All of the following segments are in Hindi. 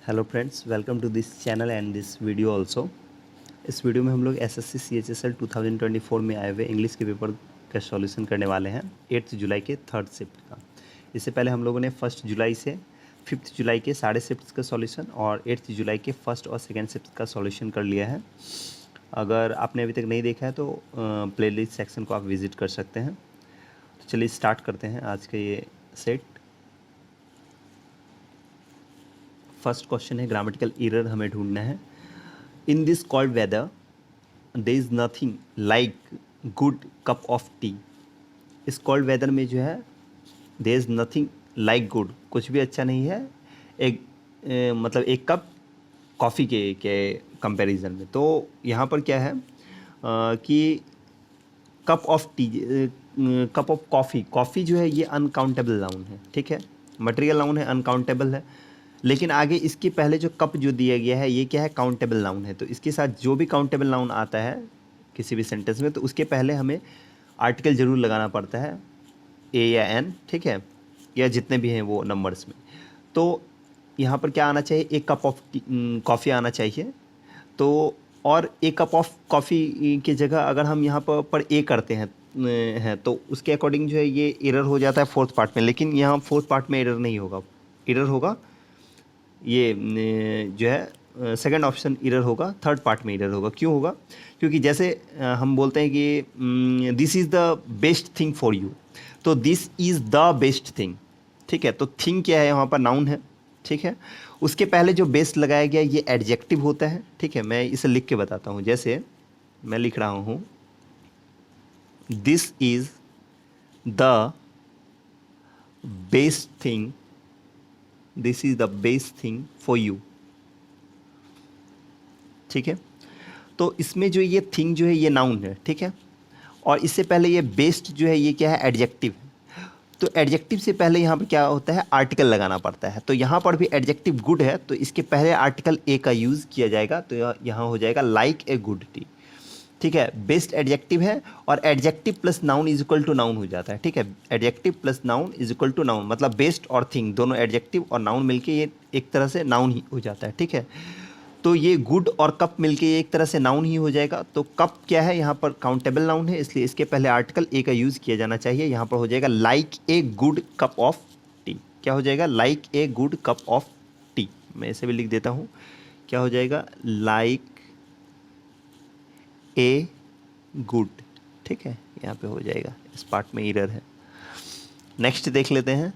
Hello friends, welcome to this channel and this video also. इस वीडियो में हम लोग एसएससी सीएचएसएल 2024 में आए हुए इंग्लिश के पेपर का सॉल्यूशन करने वाले हैं 8 जुलाई के थर्ड शिफ्ट का। इससे पहले हम लोगों ने 1 जुलाई से 5 जुलाई के सारे शिफ्ट का सॉल्यूशन और 8 जुलाई के फर्स्ट और सेकेंड शिफ्ट का सॉल्यूशन कर लिया है। अगर आपने अभी तक नहीं देखा है तो प्लेलिस्ट सेक्शन को आप विज़िट कर सकते हैं। तो चलिए स्टार्ट करते हैं आज का ये सेट। फर्स्ट क्वेश्चन है, ग्रामेटिकल एरर हमें ढूंढना है। In this cold weather there is nothing like good cup of tea. इस कॉल्ड वेदर में जो है there is nothing like good, कुछ भी अच्छा नहीं है एक मतलब एक कप कॉफ़ी के कंपैरिजन में। तो यहाँ पर क्या है कि cup of T, cup of coffee, coffee जो है ये अनकाउंटेबल नाउन है, ठीक है, मटेरियल नाउन है, अनकाउंटेबल है। लेकिन आगे इसके पहले जो कप जो दिया गया है ये क्या है, काउंटेबल नाउन है। तो इसके साथ जो भी काउंटेबल नाउन आता है किसी भी सेंटेंस में तो उसके पहले हमें आर्टिकल ज़रूर लगाना पड़ता है, ए या एन, ठीक है, या जितने भी हैं वो नंबर्स में। तो यहाँ पर क्या आना चाहिए, एक कप ऑफ कॉफ़ी आना चाहिए। तो और एक कप ऑफ कॉफ़ी की जगह अगर हम यहाँ पर ए करते हैं तो उसके अकॉर्डिंग जो है ये एरर हो जाता है फोर्थ पार्ट में। लेकिन यहाँ फोर्थ पार्ट में एरर नहीं होगा, एरर होगा ये जो है सेकंड ऑप्शन एरर होगा, थर्ड पार्ट में एरर होगा। क्यों होगा? क्योंकि जैसे हम बोलते हैं कि this is the best thing for you, तो this is the best thing, ठीक है। तो थिंग क्या है, यहाँ पर नाउन है, ठीक है। उसके पहले जो बेस्ट लगाया गया ये एडजेक्टिव होता है, ठीक है। मैं इसे लिख के बताता हूँ। जैसे मैं लिख रहा हूँ this is the best thing, this is the best thing for you, ठीक है। तो इसमें जो ये थिंग जो है ये नाउन है, ठीक है। और इससे पहले ये बेस्ट जो है ये क्या है, एडजेक्टिव है। तो एडजेक्टिव से पहले यहाँ पर क्या होता है, आर्टिकल लगाना पड़ता है। तो यहाँ पर भी एडजेक्टिव गुड है तो इसके पहले आर्टिकल ए का यूज़ किया जाएगा। तो यहाँ हो जाएगा लाइक ए गुड टी, ठीक है। बेस्ट एडजेक्टिव है और adjective plus noun is equal to noun हो जाता है, ठीक है। Adjective plus noun is equal to noun, मतलब बेस्ट और थिंग दोनों एडजेक्टिव और नाउन मिलके ये एक तरह से नाउन ही हो जाता है, ठीक है। तो ये गुड और कप मिलके ये एक तरह से नाउन ही हो जाएगा। तो कप क्या है, यहाँ पर काउंटेबल नाउन है, इसलिए इसके पहले आर्टिकल ए का यूज़ किया जाना चाहिए। यहाँ पर हो जाएगा like a good cup of T. क्या हो जाएगा, like a good cup of T. मैं इसे भी लिख देता हूँ, क्या हो जाएगा, लाइक ए गुड, ठीक है। यहाँ पे हो जाएगा, इस पार्ट में एरर है। नेक्स्ट देख लेते हैं।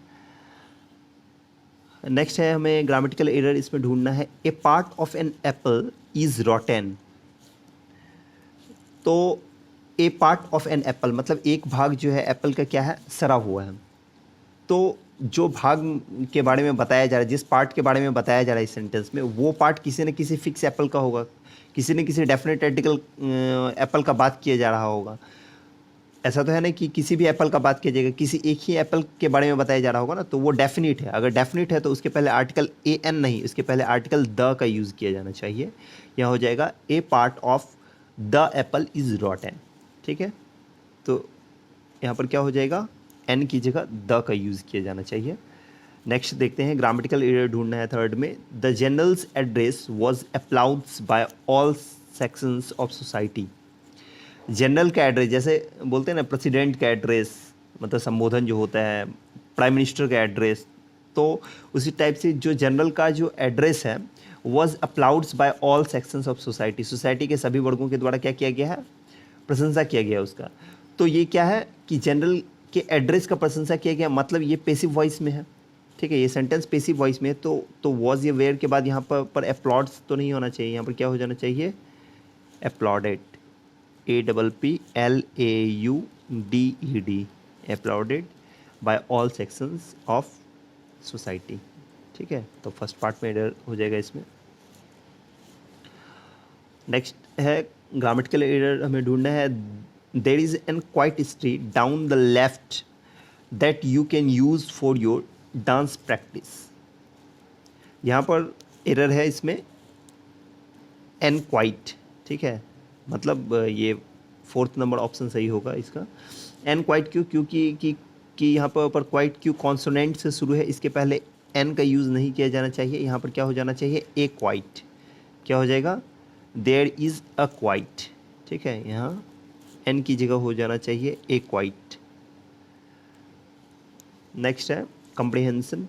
नेक्स्ट है हमें ग्रामेटिकल एरर इसमें ढूंढना है। A part of an apple is rotten. तो a part of an apple मतलब एक भाग जो है एप्पल का क्या है, सड़ा हुआ है। तो जो भाग के बारे में बताया जा रहा है, जिस पार्ट के बारे में बताया जा रहा है इस सेंटेंस में, वो पार्ट किसी न किसी फिक्स एप्पल का होगा, किसी न किसी डेफिनेट आर्टिकल एप्पल का बात किया जा रहा होगा। ऐसा तो है ना कि किसी भी एप्पल का बात किया जाएगा, किसी एक ही एप्पल के बारे में बताया जा रहा होगा ना, तो वो डेफिनेट है। अगर डेफिनेट है तो उसके पहले आर्टिकल ए एन नहीं, उसके पहले आर्टिकल द का यूज़ किया जाना चाहिए। यह हो जाएगा a part of the apple is rotten, ठीक है। तो यहाँ पर क्या हो जाएगा, एन की जगह द का यूज़ किया जाना चाहिए। नेक्स्ट देखते हैं, ग्रामेटिकल एरर ढूंढना है थर्ड में। The generals address was applauds by all sections of society. General का एड्रेस, जैसे बोलते हैं ना प्रेसिडेंट का एड्रेस, मतलब संबोधन जो होता है, प्राइम मिनिस्टर का एड्रेस, तो उसी टाइप से जो जनरल का जो एड्रेस है was applauds by all sections of society, society के सभी वर्गों के द्वारा क्या किया गया है, प्रशंसा किया गया उसका। तो ये क्या है कि जनरल के एड्रेस का प्रशंसा किया गया, मतलब ये पेसिव वॉइस में है, ठीक है। ये सेंटेंस पेसिव वॉइस में है। तो वॉज या वेयर के बाद यहाँ पर अप्लॉड्स तो नहीं होना चाहिए, यहाँ पर क्या हो जाना चाहिए, uploaded, APPLAUDED, applauded by all sections of society, ठीक है। तो फर्स्ट पार्ट में एरर हो जाएगा इसमें। नेक्स्ट है ग्रामेटिकल एरर हमें ढूंढना है। There is an quiet street down the left that you can use for your dance practice. यहाँ पर एरर है इसमें एन क्वाइट, ठीक है, मतलब ये फोर्थ नंबर ऑप्शन सही होगा इसका। एन क्वाइट क्यों, क्योंकि कि यहाँ पर क्वाइट क्यों कॉन्सोनेंट से शुरू है, इसके पहले एन का यूज़ नहीं किया जाना चाहिए, यहाँ पर क्या हो जाना चाहिए, ए क्वाइट। क्या हो जाएगा, देयर इज़ अ क्वाइट। ठीक है, यहाँ एन की जगह हो जाना चाहिए ए क्वाइट। नेक्स्ट है comprehension.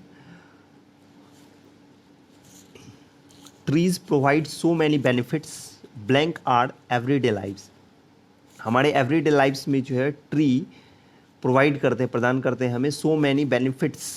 Trees provide so many benefits, blank are everyday lives. हमारे एवरीडे लाइव्स में जो है ट्री प्रोवाइड करते हैं, प्रदान करते हैं हमें सो मैनी बेनिफिट्स।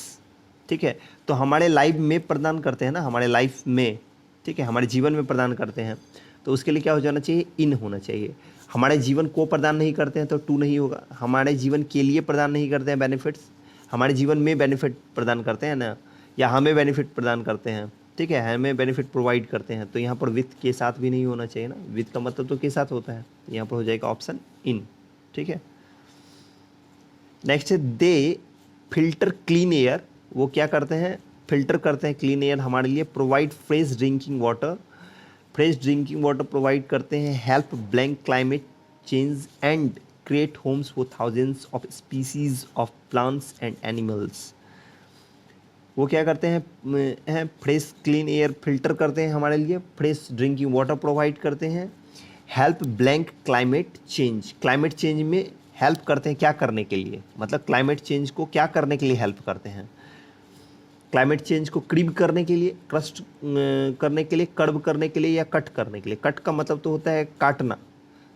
ठीक है, तो हमारे लाइफ में प्रदान करते हैं ना, हमारे लाइफ में, ठीक है, हमारे जीवन में प्रदान करते हैं, तो उसके लिए क्या हो जाना चाहिए, इन होना चाहिए। हमारे जीवन को प्रदान नहीं करते हैं तो टू नहीं होगा। हमारे जीवन के लिए प्रदान नहीं करते हैं बेनिफिट्स, हमारे जीवन में बेनिफिट प्रदान करते हैं ना, या हमें बेनिफिट प्रदान करते हैं, ठीक है, हमें बेनिफिट प्रोवाइड करते हैं, तो यहाँ पर विथ के साथ भी नहीं होना चाहिए ना, विथ का मतलब तो के साथ होता है, यहाँ पर हो जाएगा ऑप्शन इन। ठीक है, नेक्स्ट है दे फिल्टर क्लीन एयर। वो क्या करते हैं, फिल्टर करते हैं क्लीन एयर हमारे लिए। Provide fresh drinking water, fresh drinking water provide करते हैं। Help blank climate change and create Holmes for thousands of species of plants and animals. वो क्या करते हैं, फ्रेश क्लीन एयर फिल्टर करते हैं हमारे लिए, फ्रेश ड्रिंकिंग वाटर प्रोवाइड करते हैं। Help blank climate change, climate change में हेल्प करते हैं क्या करने के लिए, मतलब क्लाइमेट चेंज को क्या करने के लिए हेल्प करते हैं, क्लाइमेट चेंज को क्रीब करने के लिए, क्रस्ट करने के लिए, कर्ब करने के लिए, या कट करने के लिए। कट का मतलब तो होता है काटना,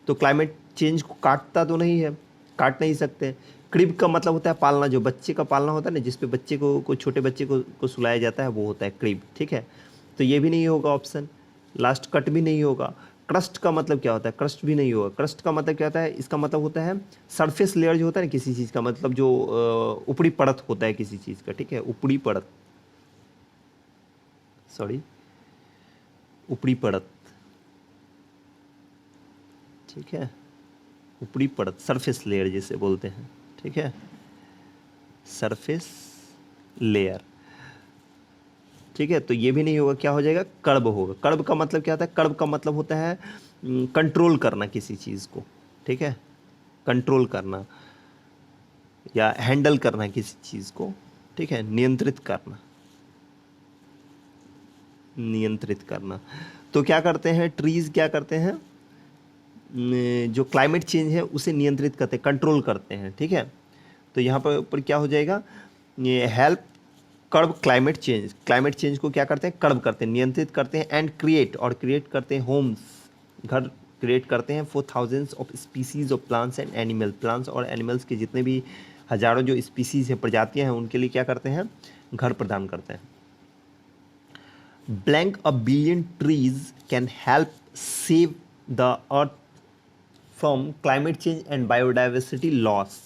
तो क्लाइमेट चेंज को काटता तो नहीं है, काट नहीं सकते। क्रिब का मतलब होता है पालना, जो बच्चे का पालना होता है ना, जिसपे बच्चे को छोटे बच्चे को सुलाया जाता है, वो होता है क्रिब। ठीक है, तो ये भी नहीं होगा ऑप्शन, लास्ट कट भी नहीं होगा। क्रस्ट का मतलब क्या होता है, क्रस्ट भी नहीं होगा। क्रस्ट का मतलब क्या होता है, इसका मतलब होता है सरफेस लेयर जो होता है ना किसी चीज़ का, मतलब जो ऊपरी परत होता है किसी चीज़ का। ठीक है, ऊपरी परत, सॉरी, ऊपरी परत। ठीक है, ऊपरी परत, सरफेस लेयर जिसे बोलते हैं। ठीक है, सरफेस लेयर। ठीक है, तो ये भी नहीं होगा, क्या हो जाएगा, कर्ब होगा। कर्ब का मतलब क्या होता है, कर्ब का मतलब होता है कंट्रोल करना किसी चीज़ को। ठीक है, कंट्रोल करना या हैंडल करना किसी चीज़ को। ठीक है, नियंत्रित करना, नियंत्रित करना। तो क्या करते हैं ट्रीज, क्या करते हैं, जो क्लाइमेट चेंज है उसे नियंत्रित करते हैं, कंट्रोल करते हैं। ठीक है, तो यहाँ पर क्या हो जाएगा, ये help curb climate change, climate change को क्या करते हैं, कर्ब करते हैं, नियंत्रित करते हैं। एंड क्रिएट, और क्रिएट करते हैं होम्स, घर क्रिएट करते हैं for thousands of species of plants and animal, plants और एनिमल्स के जितने भी हजारों जो स्पीसीज हैं, प्रजातियां हैं, उनके लिए क्या करते हैं, घर प्रदान करते हैं। Blank a billion trees can help save the earth from climate change and biodiversity loss.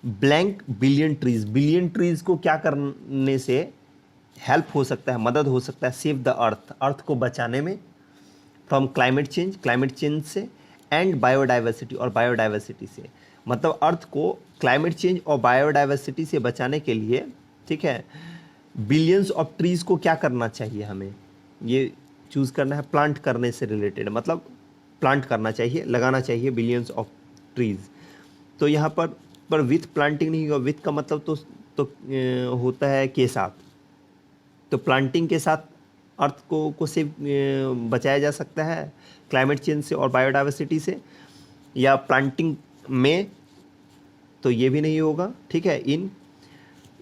Blank billion trees, billion trees को क्या करने से हेल्प हो सकता है, मदद हो सकता है, सेव द अर्थ, अर्थ को बचाने में, from climate change, climate change से, एंड बायोडाइवर्सिटी, और बायोडाइवर्सिटी से। मतलब अर्थ को क्लाइमेट चेंज और बायोडाइवर्सिटी से बचाने के लिए, ठीक है, बिलियंस ऑफ ट्रीज को क्या करना चाहिए, हमें ये चूज करना है, प्लांट करने से रिलेटेड, मतलब प्लांट करना चाहिए, लगाना चाहिए बिलियंस ऑफ ट्रीज। तो यहाँ पर विथ प्लांटिंग नहीं होगा, विथ का मतलब तो होता है के साथ, तो प्लांटिंग के साथ अर्थ को से बचाया जा सकता है क्लाइमेट चेंज से और बायोडाइवर्सिटी से, या प्लांटिंग में, तो ये भी नहीं होगा। ठीक है,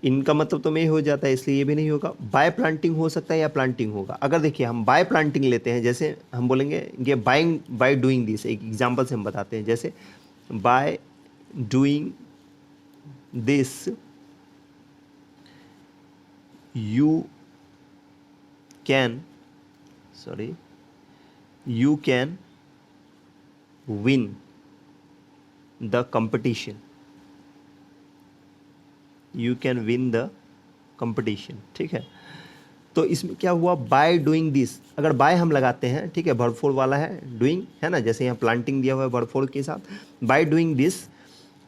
इनका मतलब तो में हो जाता है, इसलिए ये भी नहीं होगा। बाय प्लांटिंग हो सकता है या प्लांटिंग होगा। अगर देखिए हम बाय प्लांटिंग लेते हैं, जैसे हम बोलेंगे ये बाय डूइंग दिस, एक एग्जांपल से हम बताते हैं, जैसे by doing this you can win the competition, you can win the competition। ठीक है, तो इसमें क्या हुआ, बाय डूइंग दिस, अगर बाय हम लगाते हैं, ठीक है, वर्ब फोर वाला है, डूइंग है ना, जैसे यहाँ प्लांटिंग दिया हुआ है वर्ब फोर के साथ, by doing this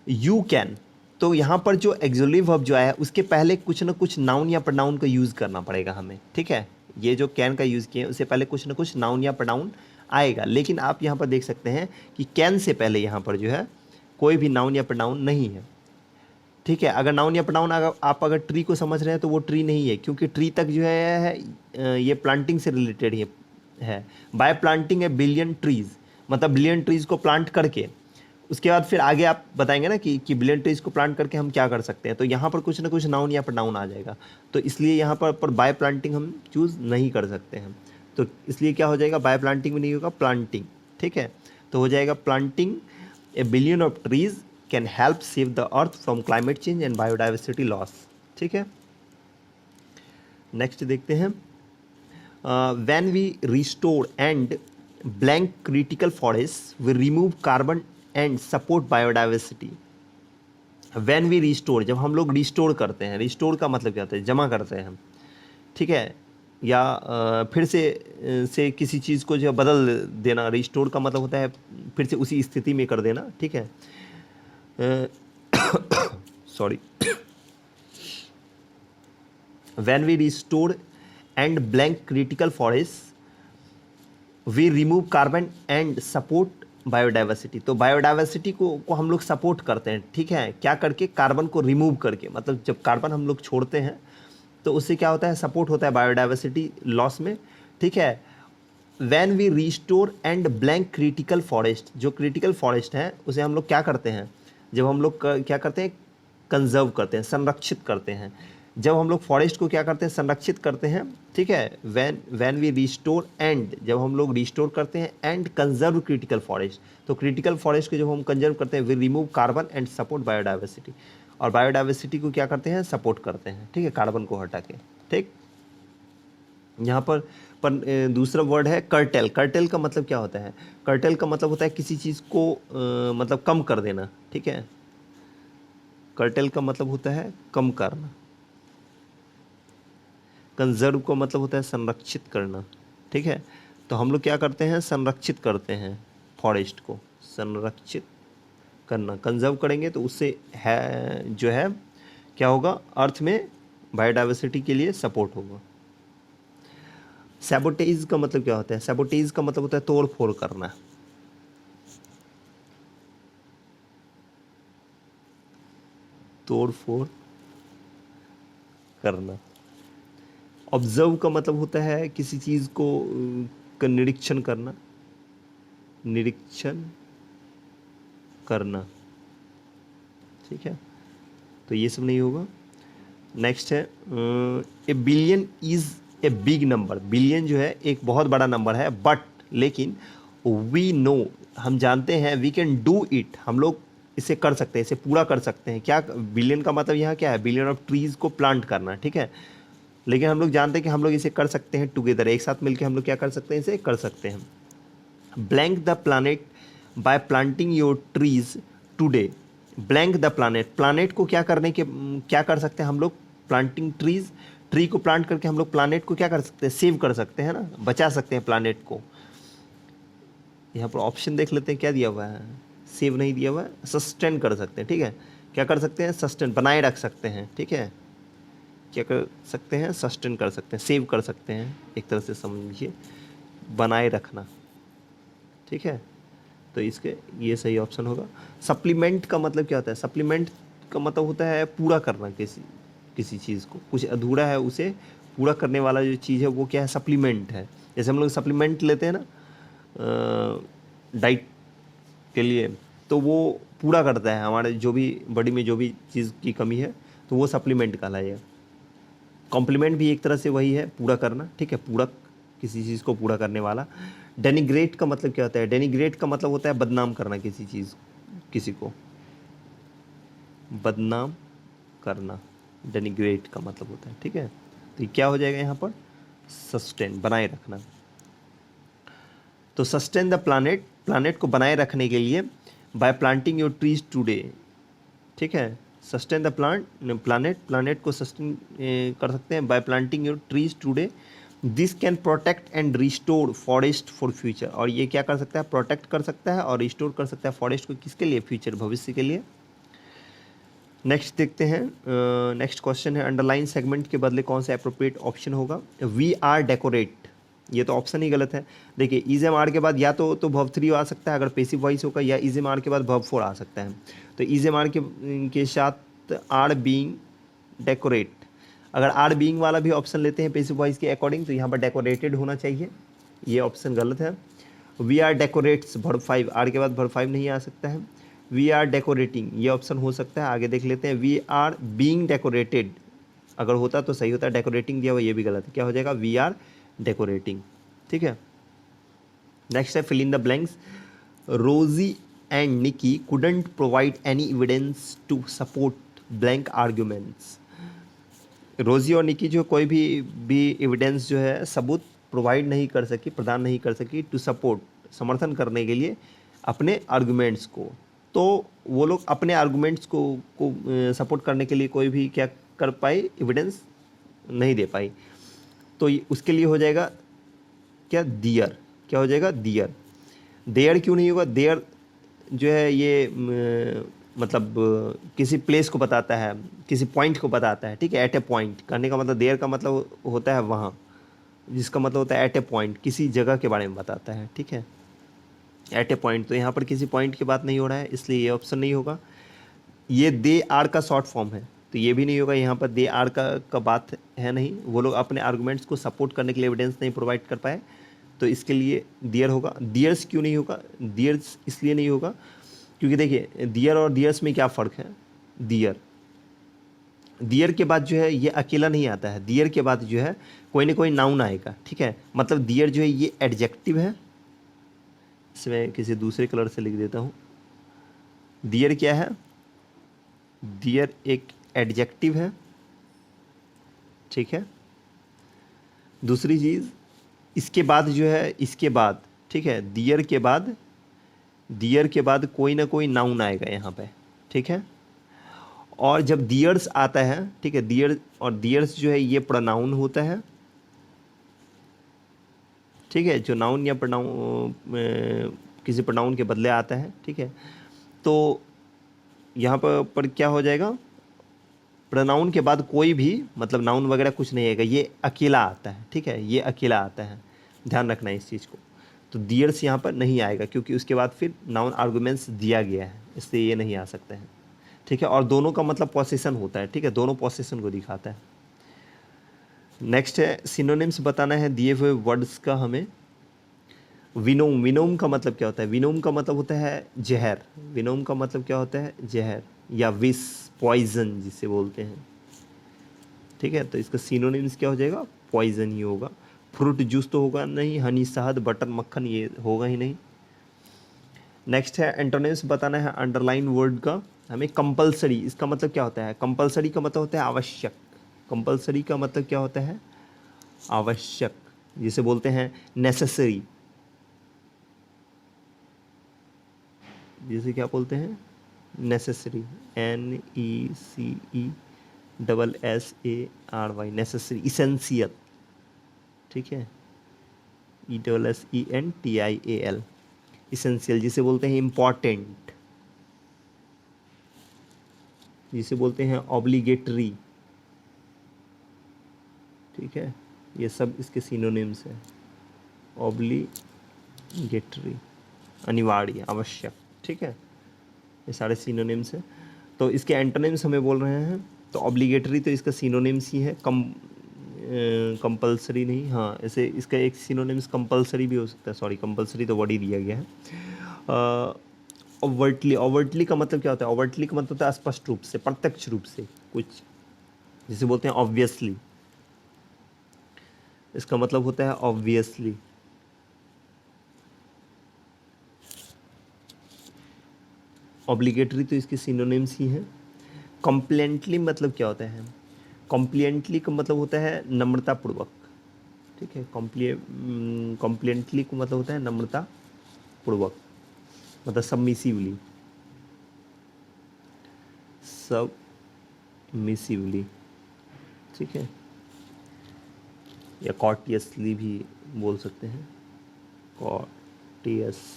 you can, तो यहाँ पर जो एक्सक्लूसिव वर्ब जो आया है उसके पहले कुछ ना कुछ नाउन या प्रोनाउन का यूज़ करना पड़ेगा हमें। ठीक है, ये जो कैन का यूज़ किए उससे पहले कुछ ना कुछ नाउन या प्रोनाउन आएगा, लेकिन आप यहाँ पर देख सकते हैं कि कैन से पहले यहाँ पर जो है कोई भी नाउन या प्रोनाउन नहीं है। ठीक है। अगर नाउन या प्रोनाउन अगर आप अगर ट्री को समझ रहे हैं तो वो ट्री नहीं है, क्योंकि ट्री तक जो है ये प्लांटिंग से रिलेटेड है। Bye planting a billion trees, मतलब बिलियन ट्रीज को प्लांट करके, उसके बाद फिर आगे आप बताएंगे ना कि बिलियन ट्रीज को प्लांट करके हम क्या कर सकते हैं, तो यहाँ पर कुछ ना कुछ नाउन या प्रोनाउन आ जाएगा। तो इसलिए यहाँ पर बाय प्लांटिंग हम चूज़ नहीं कर सकते हैं, तो इसलिए क्या हो जाएगा, बाय प्लांटिंग में नहीं होगा, प्लांटिंग। ठीक है, तो हो जाएगा planting a billion of trees can help save the earth from climate change and biodiversity loss. ठीक है, नेक्स्ट देखते हैं। When we restore and blank critical forest we remove carbon and support biodiversity. When we restore, जब हम लोग रिस्टोर करते हैं, रिस्टोर का मतलब क्या होता है, जमा करते हैं हम। ठीक है, या फिर से किसी चीज़ को जो है बदल देना, रिस्टोर का मतलब होता है फिर से उसी स्थिति में कर देना। ठीक है, sorry. When we restore and blank critical forest we remove carbon and support biodiversity. तो बायोडाइवर्सिटी को हम लोग सपोर्ट करते हैं। ठीक है, क्या करके, कार्बन को रिमूव करके, मतलब जब कार्बन हम लोग छोड़ते हैं तो उससे क्या होता है, सपोर्ट होता है बायोडाइवर्सिटी लॉस में। ठीक है, when we restore and blank critical forest, जो क्रिटिकल फॉरेस्ट है उसे हम लोग क्या करते हैं, जब हम लोग क्या करते हैं, कंजर्व करते हैं, संरक्षित करते हैं। जब हम लोग फॉरेस्ट को क्या करते हैं, संरक्षित करते हैं। ठीक है, व्हेन वी रिस्टोर एंड, जब हम लोग रिस्टोर करते हैं एंड कंजर्व क्रिटिकल फॉरेस्ट, तो क्रिटिकल फॉरेस्ट को जब हम कंजर्व करते हैं, we remove carbon and support biodiversity, और बायोडाइवर्सिटी को क्या करते हैं, सपोर्ट करते हैं। ठीक है, कार्बन को हटा के। ठीक, यहाँ पर दूसरा वर्ड है कर्टेल। कर्टेल का मतलब क्या होता है, कर्टेल का मतलब होता है किसी चीज़ को मतलब कम कर देना। ठीक है, कर्टेल का मतलब होता है कम करना। कंजर्व का मतलब होता है संरक्षित करना। ठीक है, तो हम लोग क्या करते हैं, संरक्षित करते हैं फॉरेस्ट को, संरक्षित करना। कंजर्व करेंगे तो उससे है जो है क्या होगा, अर्थ में बायोडाइवर्सिटी के लिए सपोर्ट होगा। सैबोटेज का मतलब क्या होता है, सैबोटेज का मतलब होता है तोड़ फोड़ करना। तोड़ फोड़ करना। ऑब्जर्व का मतलब होता है किसी चीज़ को का निरीक्षण करना, निरीक्षण करना। ठीक है, तो ये सब नहीं होगा। नेक्स्ट है ए billion is a big number. Billion जो है एक बहुत बड़ा नंबर है, बट लेकिन वी नो, हम जानते हैं, वी कैन डू इट, हम लोग इसे कर सकते हैं, इसे पूरा कर सकते हैं। क्या बिलियन का मतलब यहाँ क्या है, बिलियन ऑफ ट्रीज़ को प्लांट करना। ठीक है, लेकिन हम लोग जानते हैं कि हम लोग इसे कर सकते हैं टुगेदर, एक साथ मिलकर हम लोग क्या कर सकते हैं, इसे कर सकते हैं। Blank the planet bye planting your trees today. Blank the planet, planet को क्या करने के क्या कर सकते हैं हम लोग, प्लांटिंग ट्रीज, ट्री को प्लांट करके हम लोग प्लानेट को क्या कर सकते हैं, सेव कर सकते हैं ना, बचा सकते हैं प्लानेट को। यहाँ पर ऑप्शन देख लेते हैं क्या दिया हुआ है, सेव नहीं दिया हुआ है, सस्टेन कर सकते हैं। ठीक है, क्या कर सकते हैं, सस्टेन, बनाए रख सकते हैं। ठीक है, क्या कर सकते हैं, सस्टेन कर सकते हैं, सेव कर सकते हैं, एक तरह से समझिए, बनाए रखना। ठीक है, तो इसके ये सही ऑप्शन होगा। सप्लीमेंट का मतलब क्या होता है, सप्लीमेंट का मतलब होता है पूरा करना, किसी चीज़ को, कुछ अधूरा है उसे पूरा करने वाला जो चीज़ है वो क्या है, सप्लीमेंट है। जैसे हम लोग सप्लीमेंट लेते हैं ना डाइट के लिए, तो वो पूरा करता है हमारे जो भी बॉडी में जो भी चीज़ की कमी है, तो वो सप्लीमेंट कहलाएगा। कॉम्प्लीमेंट भी एक तरह से वही है, पूरा करना। ठीक है, पूरक, किसी चीज़ को पूरा करने वाला। डेनिग्रेट का मतलब क्या होता है, डेनिग्रेट का मतलब होता है बदनाम करना किसी चीज़, किसी को बदनाम करना, डेनिग्रेट का मतलब होता है। ठीक है, तो क्या हो जाएगा यहाँ पर, सस्टेन, बनाए रखना। तो सस्टेन द प्लानेट, प्लानेट को बनाए रखने के लिए bye planting your trees today. ठीक है, सस्टेन द प्लानेट, प्लानेट को सस्टेन कर सकते हैं bye planting your trees today. This can protect and restore forest for future. और ये क्या कर सकता है, प्रोटेक्ट कर सकता है और रिस्टोर कर सकता है फॉरेस्ट को, किसके लिए, फ्यूचर, भविष्य के लिए। नेक्स्ट देखते हैं, नेक्स्ट क्वेश्चन है, अंडरलाइन सेगमेंट के बदले कौन सा अप्रोप्रिएट ऑप्शन होगा, वी आर डेकोरेट। ये तो ऑप्शन ही गलत है। देखिए, इज एम आर के बाद या तो वर्ब 3 आ सकता है अगर पेसिव वॉइस होगा, या इज एम आर के बाद वर्ब 4 आ सकता है। तो इज एम आर के साथ आर बीइंग डेकोरेट, अगर आर बीइंग वाला भी ऑप्शन लेते हैं पैसिव वॉइस के अकॉर्डिंग तो यहाँ पर डेकोरेटेड होना चाहिए, ये ऑप्शन गलत है। We are decorates verb 5, are के बाद वर्ब 5 नहीं आ सकता है। वी आर डेकोरेटिंग ये ऑप्शन हो सकता है, आगे देख लेते हैं। वी आर बीइंग डेकोरेटेड अगर होता तो सही होता, डेकोरेटिंग दिया हुआ ये भी गलत है, क्या हो जाएगा वी आर डेकोरेटिंग। ठीक है, नेक्स्ट है fill in the blanks. Rosie and Nikki couldn't provide any evidence to support blank arguments. Rosie और निकी जो कोई भी एविडेंस जो है सबूत प्रोवाइड नहीं कर सकी, प्रदान नहीं कर सकी टू सपोर्ट समर्थन करने के लिए अपने आर्गुमेंट्स को। तो वो लोग अपने आर्गुमेंट्स को सपोर्ट करने के लिए कोई भी क्या कर पाई, एविडेंस नहीं दे पाई। तो उसके लिए हो जाएगा क्या दियर, क्या हो जाएगा दियर। देयर क्यों नहीं होगा, देयर जो है ये मतलब किसी प्लेस को बताता है, किसी पॉइंट को बताता है। ठीक है, एट ए पॉइंट करने का मतलब देयर का मतलब होता है वहाँ, जिसका मतलब होता है एट ए पॉइंट, किसी जगह के बारे में बताता है। ठीक है, एट ए पॉइंट, तो यहाँ पर किसी पॉइंट की बात नहीं हो रहा है, इसलिए ये ऑप्शन नहीं होगा। ये दे आर का शॉर्ट फॉर्म है तो ये भी नहीं होगा, यहाँ पर दे आर का बात है नहीं, वो लोग अपने आर्गूमेंट्स को सपोर्ट करने के लिए एविडेंस नहीं प्रोवाइड कर पाए, तो इसके लिए दियर होगा। दियर्स क्यों नहीं होगा, दियर्स इसलिए नहीं होगा क्योंकि देखिए दियर और दियर्स में क्या फ़र्क है। दियर, दियर के बाद जो है ये अकेला नहीं आता है, दियर के बाद जो है कोई ना कोई नाउन आएगा। ठीक है, मतलब दियर जो है ये एडजेक्टिव है, इसमें किसी दूसरे कलर से लिख देता हूँ। दियर क्या है, दियर एक एडजेक्टिव है। ठीक है, दूसरी चीज़ इसके बाद जो है, इसके बाद ठीक है, दियर के बाद, दियर के बाद कोई ना कोई नाउन आएगा यहाँ पे। ठीक है, और जब दियर्स आता है, ठीक है, दियर और दियर्स जो है ये प्रोनाउन होता है। ठीक है, जो नाउन या प्रोनाउन किसी प्रोनाउन के बदले आता है। ठीक है, तो यहाँ पर क्या हो जाएगा, प्रोनाउन के बाद कोई भी मतलब नाउन वगैरह कुछ नहीं आएगा, ये अकेला आता है। ठीक है, ये अकेला आता है, ध्यान रखना है इस चीज़ को। तो दियर्स यहाँ पर नहीं आएगा क्योंकि उसके बाद फिर नाउन आर्गुमेंट्स दिया गया है, इसलिए ये नहीं आ सकते हैं। ठीक है, और दोनों का मतलब पोसेशन होता है। ठीक है, दोनों पोसेशन को दिखाता है। नेक्स्ट है सिनोनिम्स बताना है दिए हुए वर्ड्स का हमें। विनोम, विनोम का मतलब क्या होता है, विनोम का मतलब होता है जहर, विनोम का मतलब क्या होता है जहर या विष, पॉइजन जिसे बोलते हैं। ठीक है, तो इसका सिनोनिम्स क्या हो जाएगा, पॉइजन ही होगा। फ्रूट जूस तो होगा नहीं, हनी, शहद, बटर, मक्खन ये होगा ही नहीं। नेक्स्ट है एंटोनिम्स बताना है अंडरलाइन वर्ड का हमें। कंपलसरी, इसका मतलब क्या होता है, कंपलसरी का मतलब होता है आवश्यक, कंपलसरी का मतलब क्या होता है आवश्यक, जिसे बोलते हैं नेसेसरी, जिसे क्या बोलते हैं नेसेसरी, NECESSARY, नेसेसरी, इसेंशियल। ठीक है, ESSENTIAL, इसेंशियल, जिसे बोलते हैं इम्पॉर्टेंट, जिसे बोलते हैं ऑब्लिगेटरी। ठीक है, ये सब इसके सिनोनिम्स हैं। ऑब्लिगेटरी, अनिवार्य, आवश्यक। ठीक है, ये सारे सिनोनिम्स हैं। तो इसके एंटोनिम्स हमें बोल रहे हैं, तो ऑब्लिगेटरी तो इसका सिनोनिम्स ही है, कंपलसरी नहीं। हाँ, ऐसे इसका एक सिनोनिम्स कंपलसरी भी हो सकता है, सॉरी कंपलसरी तो वर्ड ही दिया गया है। ओवर्टली, ओवर्टली का मतलब क्या होता है, ओवर्टली का मतलब होता है स्पष्ट रूप से, प्रत्यक्ष रूप से कुछ, जिसे बोलते हैं ऑब्वियसली, इसका मतलब होता है ऑब्वियसली। ऑब्लिगेटरी तो इसके सिनोनिम्स ही हैं। कॉम्प्लेंटली मतलब क्या होता है, कॉम्प्लिएंटली का मतलब होता है नम्रतापूर्वक। ठीक है, कॉम्प्लिएंटली का मतलब होता है नम्रतापूर्वक, मतलब सबमिसिवली, सबमिसिवली। ठीक है, या कॉर्टियसली भी बोल सकते हैं, कॉर्टियसली।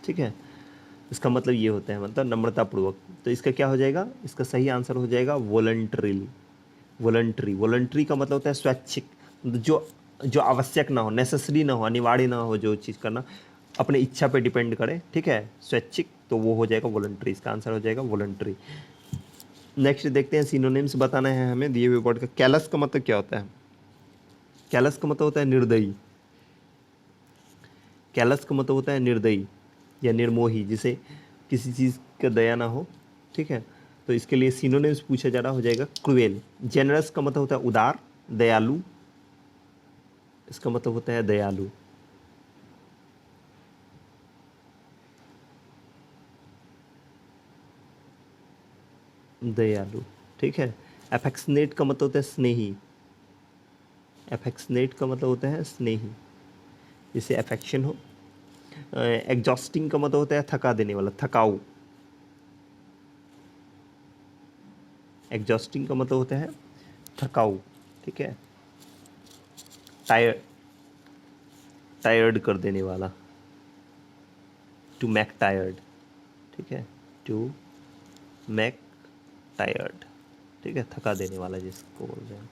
ठीक है, इसका मतलब ये होता है मतलब नम्रतापूर्वक। तो इसका क्या हो जाएगा, इसका सही आंसर हो जाएगा वॉलंटरीली, वॉलंटरी। वॉलंटरी का मतलब होता है स्वैच्छिक, जो जो आवश्यक ना हो, नेसेसरी ना हो, अनिवार्य ना हो जो चीज़ करना, अपने इच्छा पे डिपेंड करे, ठीक है, स्वैच्छिक, तो वो हो जाएगा वॉलंटरी, इसका आंसर हो जाएगा वॉलंटरी। नेक्स्ट देखते हैं, सिनोनिम्स बताना है हमें दिए हुए वर्ड का। कैलस का मतलब क्या होता है? कैलस का मतलब होता है निर्दयी। कैलस का मतलब होता है निर्दयी या निर्मोही, जिसे किसी चीज़ का दया ना हो, ठीक है। तो इसके लिए सिनोनिम्स पूछा जा रहा, हो जाएगा क्रूएल। जेनरस का मतलब होता है उदार, दयालु, इसका मतलब होता है दयालु। दयालु, ठीक है। एफेक्शनेट का मतलब होता है स्नेही। एफेक्शनेट का मतलब होता है स्नेही, जिसे अफेक्शन हो। एग्जॉस्टिंग का मतलब होता है थका देने वाला, थकाऊ। एग्जॉस्टिंग का मतलब होता है थकाऊ, ठीक है। टायर टायर्ड कर देने वाला, टू मैक टायर्ड, ठीक है, टू मैक टायर्ड, ठीक है, थका देने वाला जिसको बोल रहे हैं।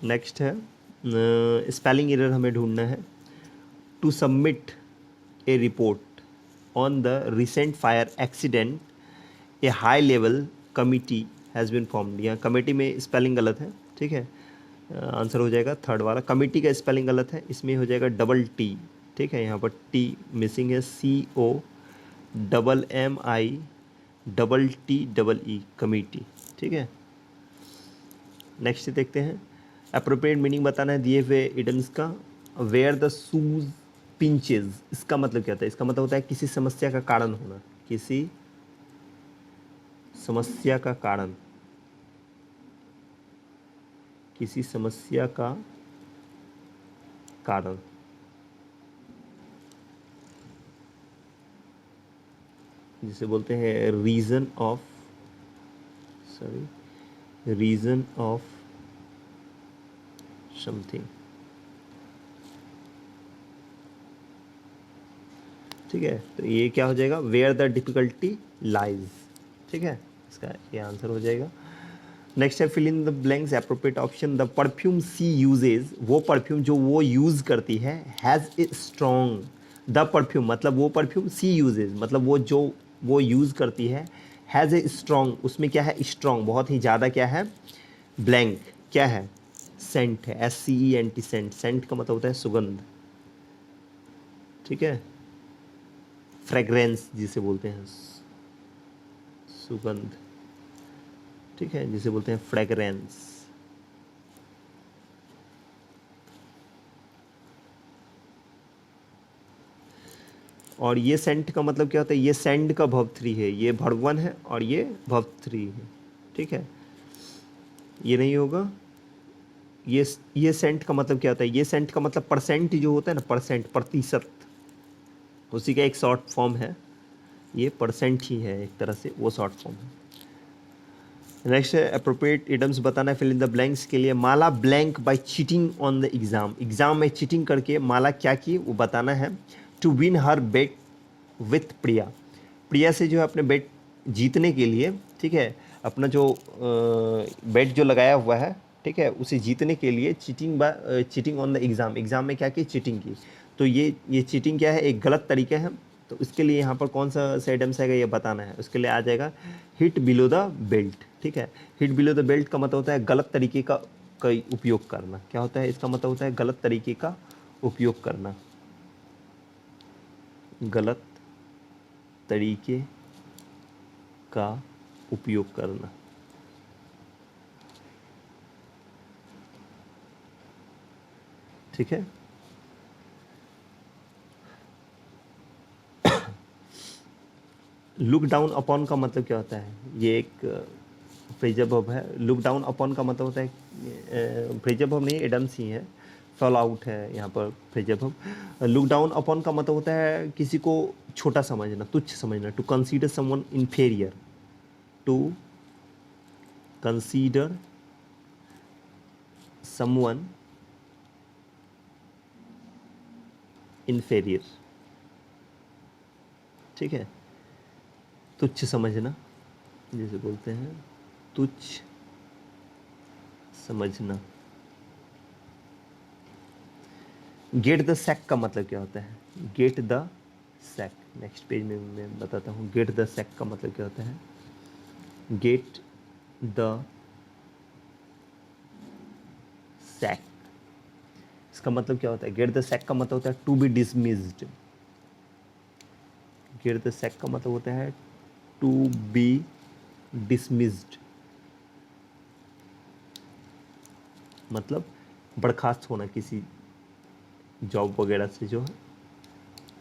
नेक्स्ट है स्पेलिंग एरर हमें ढूंढना है। To submit a report on the recent fire accident, a high level committee has been formed. यहाँ कमेटी में स्पेलिंग गलत है, ठीक है, आंसर हो जाएगा थर्ड वाला। कमिटी का स्पेलिंग गलत है, इसमें हो जाएगा डबल टी, ठीक है, यहाँ पर टी मिसिंग है, COMMI कमिटी, ठीक है। नेक्स्ट देखते हैं, अप्रोप्रिएट मीनिंग बताना है दिए हुए इडम्स का। वेयर द शूज पिंचेज, इसका मतलब क्या होता है? इसका मतलब होता है किसी समस्या का कारण होना, किसी समस्या का कारण, किसी समस्या का कारण, जिसे बोलते हैं reason of, sorry, reason of something, ठीक है। तो ये क्या हो जाएगा? वेयर द डिफिकल्टी लाइज, ठीक है, इसका ये आंसर हो जाएगा। नेक्स्ट है fill in the blanks appropriate option. The perfume she uses, वो परफ्यूम जो वो यूज़ करती है, has a strong, the perfume मतलब वो परफ्यूम, सी यूजेज मतलब वो जो वो यूज़ करती है, हैज़ ए स्ट्रॉन्ग, उसमें क्या है? स्ट्रॉन्ग, बहुत ही ज़्यादा, क्या है? ब्लैंक, क्या है? सेंट है, SCENT, सेंट। सेंट का मतलब होता है सुगंध, ठीक है, फ्रेग्रेंस जिसे बोलते हैं, सुगंध, ठीक है, जिसे बोलते हैं फ्रेग्रेंस। और ये सेंट का मतलब क्या होता है? ये सेंड का वर्ब 3 है, ये वर्ब 1 है और ये वर्ब 3 है, ठीक है, ये नहीं होगा। ये सेंट का मतलब क्या होता है? ये सेंट का मतलब परसेंट जो होता है ना, परसेंट, प्रतिशत, उसी का एक शॉर्ट फॉर्म है, ये परसेंट ही है एक तरह से, वो शॉर्ट फॉर्म है। नेक्स्ट है अप्रोप्रिएट इडम्स बताना है फिल इन द ब्लैंक्स के लिए। Mala blank by cheating on the exam, exam में चीटिंग करके माला क्या की, वो बताना है। To win her bet with Priya, Priya से जो है अपने बेट जीतने के लिए, ठीक है, अपना जो बेट जो लगाया हुआ है, ठीक है, उसे जीतने के लिए cheating on the exam, exam में क्या की? चीटिंग की। तो ये चीटिंग क्या है? एक गलत तरीका है। तो इसके लिए यहाँ पर कौन सा सेडम्स आएगा ये बताना है। उसके लिए आ जाएगा हिट बिलो द बेल्ट, ठीक है। हिट बिलो द बेल्ट का मतलब होता है गलत तरीके का उपयोग करना। क्या होता है इसका मतलब? होता है गलत तरीके का उपयोग करना, गलत तरीके का उपयोग करना, ठीक है। लुक डाउन अपॉन का मतलब क्या होता है? ये एक फ्रेजर वर्ब है। लुक डाउन अपॉन का मतलब होता है, फ्रेजर वर्ब नहीं, एडम्स ही है, फॉल आउट है यहाँ पर Fraser verb. Look down upon का मतलब होता है किसी को छोटा समझना, तुच्छ समझना। To consider someone inferior, to consider someone inferior, ठीक है, तुच्छ समझना जिसे बोलते हैं तुच्छ समझना। गेट द सैक का मतलब क्या होता है? Get the sack, next page में मैं बताता हूँ। गेट द सैक का मतलब क्या होता है? गेट द सैक, इसका मतलब क्या होता है? गेट द सैक का मतलब होता है to be dismissed. Get the sack का मतलब होता है टू बी डिसमिस्ड, मतलब बर्खास्त होना, किसी जॉब वगैरह से जो है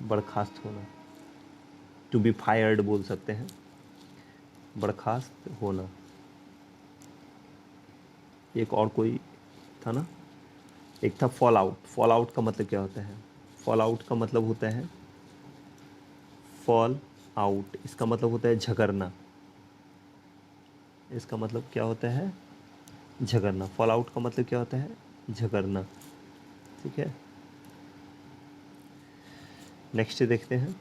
बर्खास्त होना। टू बी फायर्ड बोल सकते हैं, बर्खास्त होना। एक और कोई था ना, एक था फॉल आउट। फॉल आउट का मतलब क्या होता है? फॉल आउट का मतलब होता है, फॉल आउट इसका मतलब होता है झगड़ना। इसका मतलब क्या होता है? झगड़ना। फॉल आउट का मतलब क्या होता है? झगड़ना। ठीक है, नेक्स्ट देखते हैं।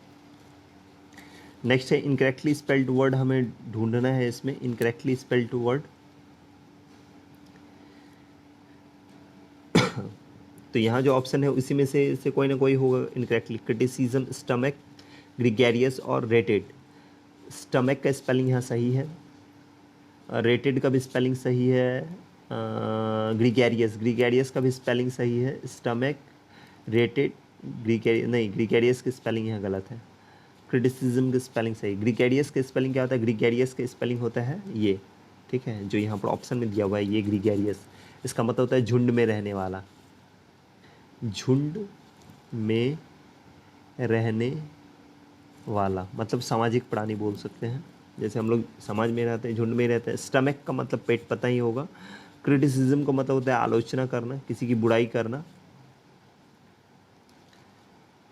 नेक्स्ट है इनकरेक्टली स्पेल्ड वर्ड, हमें ढूंढना है इसमें इनकरेक्टली स्पेल्ड वर्ड। तो यहाँ जो ऑप्शन है उसी में से कोई ना कोई होगा इनकरेक्टली। क्रिटिसिज्म, स्टमक, ग्रिगेरियस और रेटेड। स्टमक का स्पेलिंग यहाँ सही है, रेटेड का भी स्पेलिंग सही है, ग्रिगेरियस ग्रिगेरियस का भी स्पेलिंग सही है। स्टमक, रेटेड, ग्रिगेरियस नहीं, ग्रिगेरियस की स्पेलिंग यहाँ गलत है। क्रिटिसिज्म की स्पेलिंग सही। ग्रिगेरियस का स्पेलिंग क्या होता है? ग्रिगेरियस का स्पेलिंग होता है ये, ठीक है, जो यहाँ पर ऑप्शन में दिया हुआ है ये ग्रिगेरियस। इसका मतलब होता है झुंड में रहने वाला, झुंड में रहने वाला, मतलब सामाजिक प्राणी बोल सकते हैं। जैसे हम लोग समाज में रहते हैं, झुंड में रहते हैं। स्टमक का मतलब पेट, पता ही होगा। क्रिटिसिज्म का मतलब होता है आलोचना करना, किसी की बुराई करना।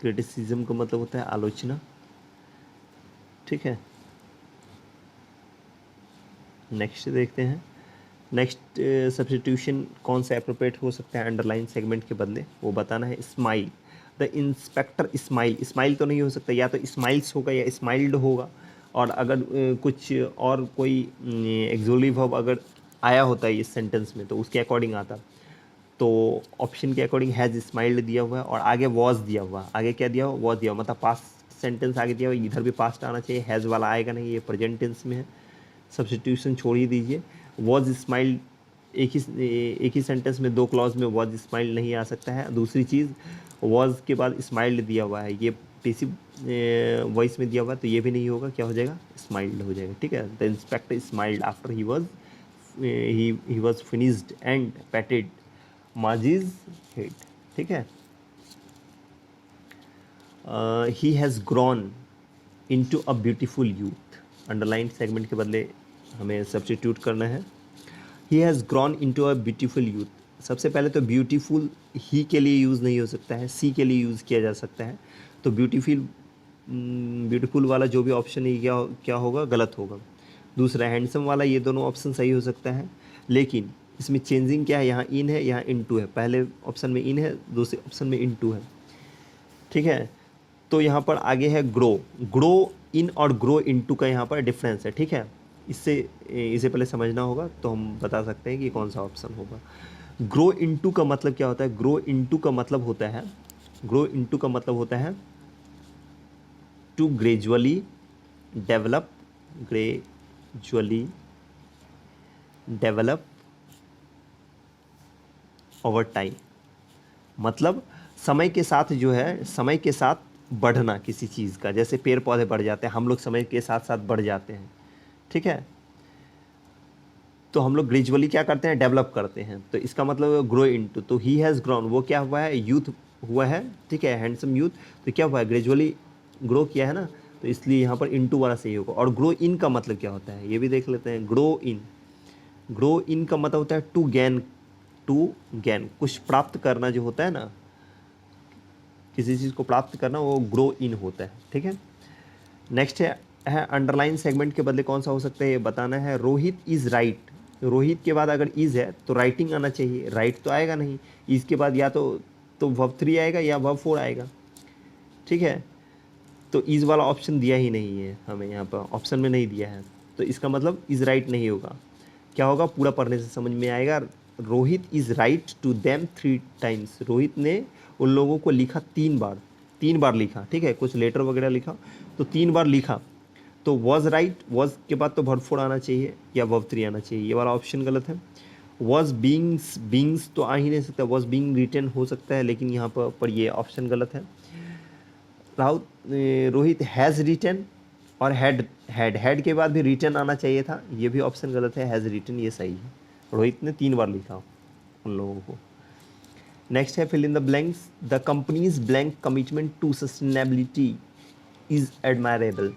क्रिटिसिज्म का मतलब होता है आलोचना, ठीक है। नेक्स्ट देखते हैं। नेक्स्ट सब्स्टिट्यूशन कौन सा अप्रोप्रिएट हो सकता है अंडरलाइन सेगमेंट के बदले, वो बताना है। Smile, the inspector smile, smile तो नहीं हो सकता, या तो स्माइल्स होगा या स्माइल्ड होगा। और अगर कुछ और कोई एक्सोली वर्ब अगर आया होता है इस सेंटेंस में तो उसके अकॉर्डिंग आता। तो ऑप्शन के अकॉर्डिंग हैज़ स्माइल्ड दिया हुआ है और आगे वॉज दिया हुआ है। आगे क्या दिया हुआ? वॉज दिया हुआ, मतलब पास्ट सेंटेंस आगे दिया हुआ, इधर भी पास्ट आना चाहिए, हैज़ वाला आएगा नहीं, ये प्रेजेंट टेंस में है। सब्स्टिट्यूशन छोड़ ही दीजिए। वॉज स्माइल्ड एक ही सेंटेंस में दो क्लॉज में वॉज स्माइल्ड नहीं आ सकता है। दूसरी चीज़, वॉज के बाद स्माइल्ड दिया हुआ है, ये पेसिव वॉइस में दिया हुआ है, तो ये भी नहीं होगा, क्या हो जाएगा? स्माइल्ड हो जाएगा, ठीक है। The inspector smiled after he was finished and patted Maji's head, ठीक है। He has grown into a beautiful youth, underline segment के बदले हमें सब्स्टिट्यूट करना है। He has grown into a beautiful youth. सबसे पहले तो ब्यूटीफुल ही के लिए यूज़ नहीं हो सकता है, सी के लिए यूज़ किया जा सकता है। तो ब्यूटीफुल वाला जो भी ऑप्शन है क्या क्या होगा? गलत होगा। दूसरा हैंडसम वाला, ये दोनों ऑप्शन सही हो सकता है, लेकिन इसमें चेंजिंग क्या है? यहाँ इन है, यहाँ इनटू है। पहले ऑप्शन में इन है, दूसरे ऑप्शन में इनटू है, ठीक है। तो यहाँ पर आगे है ग्रो। ग्रो इन और ग्रो इनटू का यहाँ पर डिफरेंस है, ठीक है। इसे पहले समझना होगा तो हम बता सकते हैं कि कौन सा ऑप्शन होगा। ग्रो इनटू का मतलब क्या होता है? ग्रो इनटू का मतलब होता है, ग्रो इनटू का मतलब होता है to gradually develop, gradually develop over time, मतलब समय के साथ जो है, समय के साथ बढ़ना किसी चीज़ का। जैसे पेड़ पौधे बढ़ जाते हैं, हम लोग समय के साथ साथ बढ़ जाते हैं, ठीक है। तो हम लोग ग्रेजुअली क्या करते हैं? डेवलप करते हैं। तो इसका मतलब ग्रो इनटू, तो ही हैज़ ग्रोन, वो क्या हुआ है? यूथ हुआ है, ठीक है, हैंडसम यूथ। तो क्या हुआ है? ग्रेजुअली ग्रो किया है ना, तो इसलिए यहाँ पर इनटू वाला सही होगा। और ग्रो इन का मतलब क्या होता है ये भी देख लेते हैं। ग्रो इन, ग्रो इन का मतलब होता है टू गेन, टू गेन कुछ प्राप्त करना जो होता है ना, किसी चीज़ को प्राप्त करना, वो ग्रो इन होता है, ठीक है। नेक्स्ट है अंडरलाइन सेगमेंट के बदले कौन सा हो सकता है ये बताना है। रोहित इज़ राइट, रोहित के बाद अगर इज़ है तो राइटिंग आना चाहिए, राइट तो आएगा नहीं। इज़ के बाद या तो वर्ब 3 आएगा या वर्ब 4 आएगा, ठीक है। तो इज़ वाला ऑप्शन दिया ही नहीं है हमें, यहाँ पर ऑप्शन में नहीं दिया है, तो इसका मतलब इज़ राइट नहीं होगा। क्या होगा? पूरा पढ़ने से समझ में आएगा। Rohit is write to them 3 times, Rohit ने उन लोगों को लिखा 3 बार लिखा, ठीक है, कुछ लेटर वगैरह लिखा तो 3 बार लिखा, तो वॉज राइट, वॉज के बाद तो वर्ब 4 आना चाहिए या वर्ब 3 आना चाहिए, ये वाला ऑप्शन गलत है। वॉज बींग्स तो आ ही नहीं सकता, वॉज बींग रिटन हो सकता है, लेकिन यहाँ पर ये ऑप्शन गलत है। रोहित हैज़ रिटन और हैड के बाद भी रिटन आना चाहिए था, ये भी ऑप्शन गलत है, हैज़ रिटन ये सही है। रोहित ने 3 बार लिखा उन लोगों को। नेक्स्ट है fill in the blanks, the company's blank commitment to sustainability is admirable.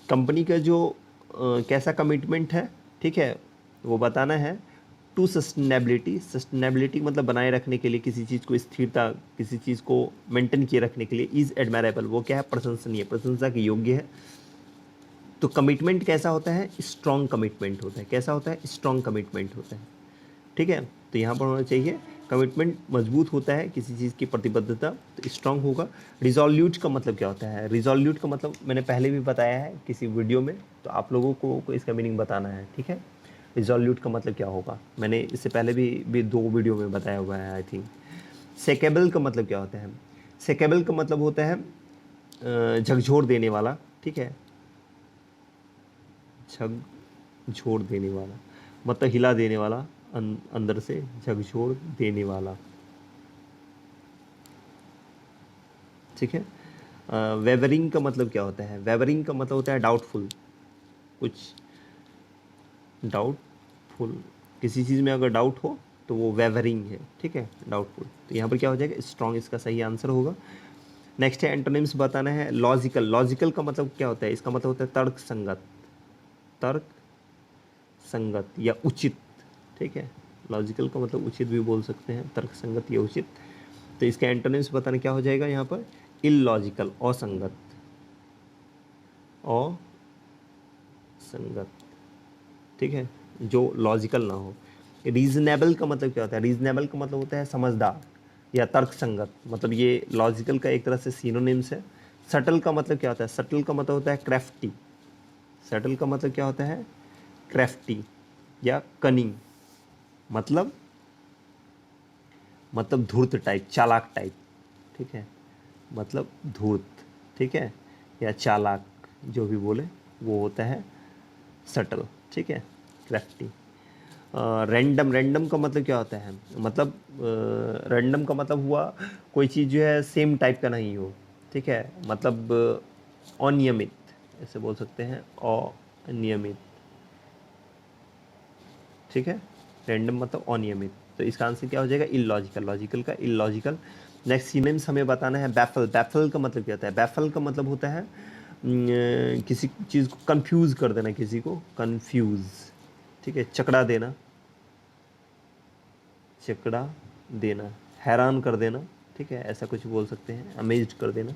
Company का जो कैसा कमिटमेंट है, ठीक है, वो बताना है। टू सस्टेनेबिलिटी मतलब बनाए रखने के लिए, किसी चीज़ को स्थिरता, किसी चीज़ को मेंटेन किए रखने के लिए। इज़ एडमायरेबल वो क्या है, प्रशंसनीय, प्रशंसा के योग्य है। तो कमिटमेंट कैसा होता है, स्ट्रॉन्ग कमिटमेंट होता है। कैसा होता है, स्ट्रॉन्ग कमिटमेंट होता है, ठीक है। तो यहाँ पर होना चाहिए कमिटमेंट मजबूत होता है, किसी चीज़ की प्रतिबद्धता तो स्ट्रॉन्ग होगा। रिजॉल्यूट का मतलब क्या होता है, रिजॉल्यूट का मतलब मैंने पहले भी बताया है किसी वीडियो में, तो आप लोगों को इसका मीनिंग बताना है, ठीक है। रिजॉल्यूट का मतलब क्या होगा, मैंने इससे पहले भी 2 वीडियो में बताया हुआ है आई थिंक। सेकेबल का मतलब क्या होता है, सेकेबल का मतलब होता है झकझोर देने वाला, ठीक है, झकझोर देने वाला मतलब हिला देने वाला, अंदर से झकझोर देने वाला, ठीक है। वेवरिंग का मतलब क्या होता है, वेवरिंग का मतलब होता है डाउटफुल, कुछ डाउटफुल, किसी चीज़ में अगर डाउट हो तो वो वेवरिंग है, ठीक है, डाउटफुल। तो यहाँ पर क्या हो जाएगा, स्ट्रॉन्ग इसका सही आंसर होगा। नेक्स्ट है एंटोनिम्स बताना है। लॉजिकल, लॉजिकल का मतलब क्या होता है, इसका मतलब होता है तर्क संगत, तर्क संगत या उचित, ठीक है। लॉजिकल का मतलब उचित भी बोल सकते हैं, तर्क संगत या उचित। तो इसका एंटोनिम्स बताना क्या हो जाएगा यहाँ पर, इलॉजिकल, असंगत, असंगत, ठीक है, जो लॉजिकल ना हो। रीजनेबल का मतलब क्या होता है, रीजनेबल का मतलब होता है समझदार या तर्क संगत, मतलब ये लॉजिकल का एक तरह से सिनोनिम्स है। सटल का मतलब क्या होता है, सटल का मतलब होता है क्राफ्टी, सटल का मतलब क्या होता है, क्राफ्टी या कनिंग, मतलब धूर्त टाइप, चालाक टाइप, ठीक है, मतलब धूर्त, ठीक है, या चालाक, जो भी बोले वो होता है सटल, ठीक है, क्राफ्टी। रैंडम, रैंडम का मतलब क्या होता है, मतलब रैंडम का मतलब हुआ कोई चीज़ जो है सेम टाइप का नहीं हो, ठीक है, मतलब अनियमित, ऐसे बोल सकते हैं, अनियमित, ठीक है, रैंडम मतलब अनियमित। तो इसका आंसर क्या हो जाएगा, इलॉजिकल, लॉजिकल का इलॉजिकल। नेक्स्ट सिनोनिम्स हमें बताना है। बैफल, बैफल का मतलब क्या होता है, बैफल का मतलब होता है किसी चीज़ को कंफ्यूज कर देना, किसी को कंफ्यूज, ठीक है, चकरा देना, चकरा देना, हैरान कर देना, ठीक है, ऐसा कुछ बोल सकते हैं, अमेज्ड कर देना।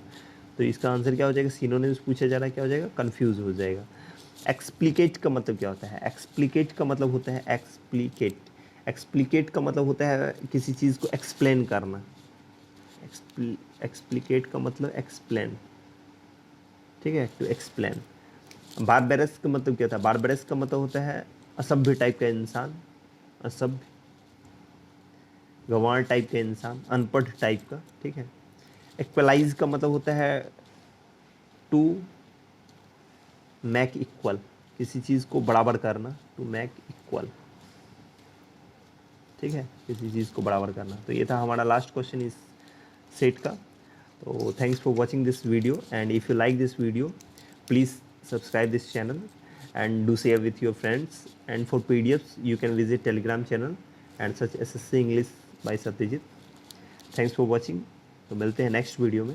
तो इसका आंसर क्या हो जाएगा, सिनोनिम्स पूछा जा रहा है, क्या हो जाएगा, कंफ्यूज हो जाएगा। एक्सप्लिकेट का मतलब क्या होता है, एक्सप्लिकेट का मतलब होता है एक्सप्लिकेट, एक्सप्लिकेट का मतलब होता है किसी चीज़ को एक्सप्लेन करना, एक्सप्लिकेट का मतलब एक्सप्लेन, ठीक है, टू एक्सप्लेन। बारबेरस का मतलब क्या था, बारबेरस का मतलब होता है असभ्य टाइप का इंसान, असभ्य, गंवार टाइप का इंसान, अनपढ़ टाइप का, ठीक है। इक्वलाइज का मतलब होता है टू मैक इक्वल, किसी चीज़ को बराबर करना, टू मैक इक्वल, ठीक है, किसी चीज़ को बराबर करना। तो ये था हमारा लास्ट क्वेश्चन इस सेट का। तो thanks for watching this video, and if you like this video please subscribe this channel and do share with your friends, and for PDFs you can visit Telegram channel and search SSC English by Satyajit. Thanks for watching, तो मिलते हैं नेक्स्ट वीडियो में।